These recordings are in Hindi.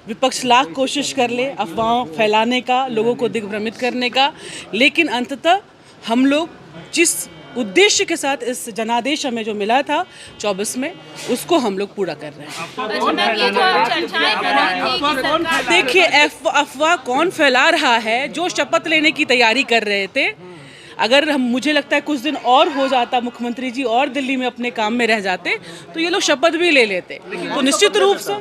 विपक्ष लाख कोशिश कर ले अफवाह फैलाने का, लोगों को दिग्भ्रमित करने का, लेकिन अंततः हम लोग जिस उद्देश्य के साथ इस जनादेश हमें जो मिला था 24 में, उसको हम लोग पूरा कर रहे हैं। देखिए, अफवाह कौन फैला रहा है? जो शपथ लेने की तैयारी कर रहे थे, अगर मुझे लगता है कुछ दिन और हो जाता, मुख्यमंत्री जी और दिल्ली में अपने काम में रह जाते, तो ये लोग शपथ भी ले लेते। तो निश्चित रूप से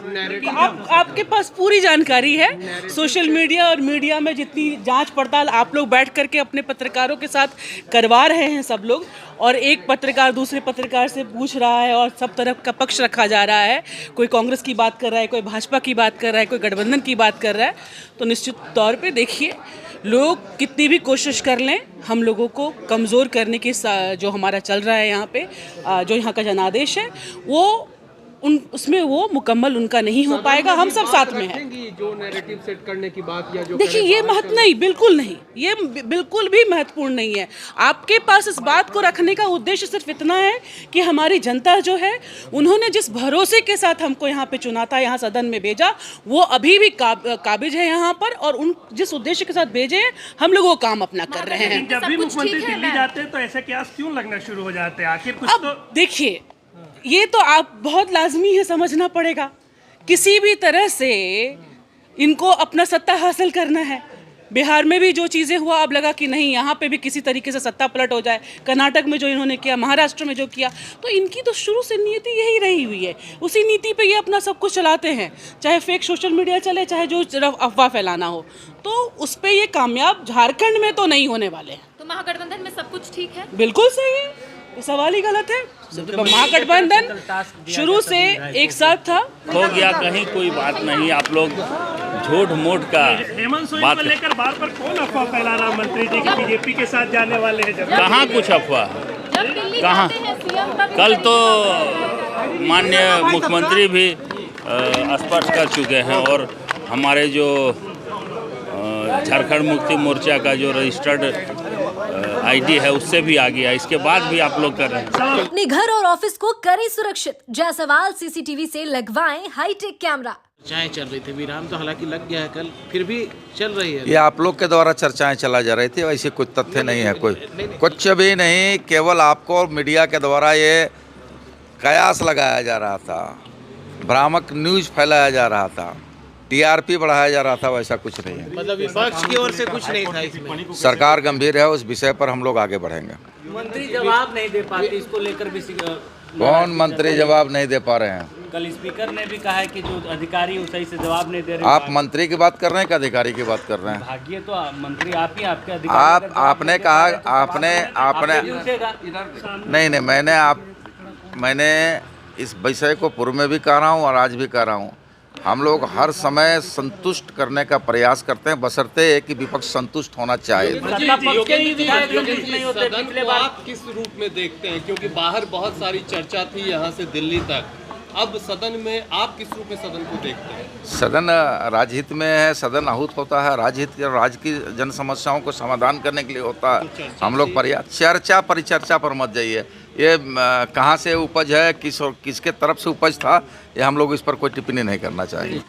आपके पास पूरी जानकारी है। सोशल मीडिया और मीडिया में जितनी जांच पड़ताल आप लोग बैठ करके अपने पत्रकारों के साथ करवा रहे हैं सब लोग, और एक पत्रकार दूसरे पत्रकार से पूछ रहा है और सब तरफ का पक्ष रखा जा रहा है। कोई कांग्रेस की बात कर रहा है, कोई भाजपा की बात कर रहा है, कोई गठबंधन की बात कर रहा है। तो निश्चित तौर पे देखिए, लोग कितनी भी कोशिश कर लें, हम लोगों को कमज़ोर करने की जो हमारा चल रहा है यहाँ पे, जो यहाँ का जनादेश है, वो उसमें वो मुकम्मल उनका नहीं हो पाएगा। हम सब साथ में हैं। जो नैरेटिव सेट करने की बात या जो देखिए, ये नहीं, बिल्कुल नहीं, ये बिल्कुल भी महत्वपूर्ण नहीं है। आपके पास इस बात को रखने का उद्देश्य सिर्फ इतना है कि हमारी जनता जो है, उन्होंने जिस भरोसे के साथ हमको यहाँ पे चुना था, यहाँ सदन में भेजा, वो अभी भी काबिज है यहाँ पर, और उन जिस उद्देश्य के साथ भेजे हैं, हम लोग वो काम अपना कर रहे हैं। जब भी मुख्यमंत्री दिल्ली जाते हैं तो ऐसे क्यास क्यों लगना शुरू हो जाते हैं? आखिर कुछ तो देखिए, ये तो आप बहुत लाजमी है, समझना पड़ेगा। किसी भी तरह से इनको अपना सत्ता हासिल करना है। बिहार में भी जो चीज़ें हुआ, अब लगा कि नहीं, यहाँ पे भी किसी तरीके से सत्ता पलट हो जाए। कर्नाटक में जो इन्होंने किया, महाराष्ट्र में जो किया, तो इनकी तो शुरू से नीति यही रही हुई है। उसी नीति पे ये अपना सब कुछ चलाते हैं, चाहे फेक सोशल मीडिया चले, चाहे जो अफवाह फैलाना हो। तो उस पर ये कामयाब झारखंड में तो नहीं होने वाले हैं। तो महागठबंधन में सब कुछ ठीक है? बिल्कुल सही है, सवाल ही गलत है। महागठबंधन शुरू से एक साथ था, हो गया कहीं कोई बात नहीं। आप लोग झूठ मूठ का हेमंत सोरेन को लेकर बार बार कौन अफवाह फैला रहा? मंत्री जी बीजेपी के साथ जाने वाले हैं, जब कहाँ कुछ अफवाह, कहाँ? कल तो माननीय मुख्यमंत्री भी स्पष्ट कर चुके हैं, और हमारे जो झारखंड मुक्ति मोर्चा का जो रजिस्टर्ड आईडी है, उससे भी आ गया। इसके बाद भी आप लोग कर रहे हैं। अपने घर और ऑफिस को करें सुरक्षित। जायसवाल सीसीटीवी से लगवाएं हाईटेक कैमरा। चर्चाएं चल रही थी, विराम तो हालांकि लग गया है, कल फिर भी चल रही है। ये आप लोग के द्वारा चर्चाएं चला जा रही थी, वैसे कुछ तथ्य नहीं है, कोई कुछ भी नहीं। केवल आपको मीडिया के द्वारा ये कयास लगाया जा रहा था, भ्रामक न्यूज फैलाया जा रहा था, टीआरपी बढ़ाया जा रहा था, वैसा कुछ नहीं है। मतलब विपक्ष की ओर से कुछ नहीं था इसमें। सरकार गंभीर है, उस विषय पर हम लोग आगे बढ़ेंगे। मंत्री जवाब नहीं दे पाते, इसको लेकर भी कौन मंत्री जवाब नहीं दे पा रहे हैं? कल स्पीकर ने भी कहा है कि जो अधिकारी सही से जवाब नहीं दे रहे। आप मंत्री की बात कर रहे हैं कि अधिकारी की बात कर रहे हैं? भाग्य तो मंत्री आप ही, आपके अधिकारी। आपने कहा, आपने नहीं, मैंने इस विषय को पूर्व में भी कह रहा हूँ और आज भी कह रहा हूँ। हम लोग हर समय संतुष्ट करने का प्रयास करते हैं, बशर्ते कि विपक्ष संतुष्ट होना चाहे। सदन को आप किस रूप में देखते हैं? क्योंकि बाहर बहुत सारी चर्चा थी यहाँ से दिल्ली तक, अब सदन में आप किस रूप में सदन को देखते हैं? सदन राजहित में है, सदन आहूत होता है राजहित, राज्य की जन समस्याओं को समाधान करने के लिए होता है। हम लोग चर्चा परिचर्चा पर मत जाइए। ये कहाँ से उपज है, किसके तरफ से उपज था, ये हम लोग इस पर कोई टिप्पणी नहीं करना चाहिए।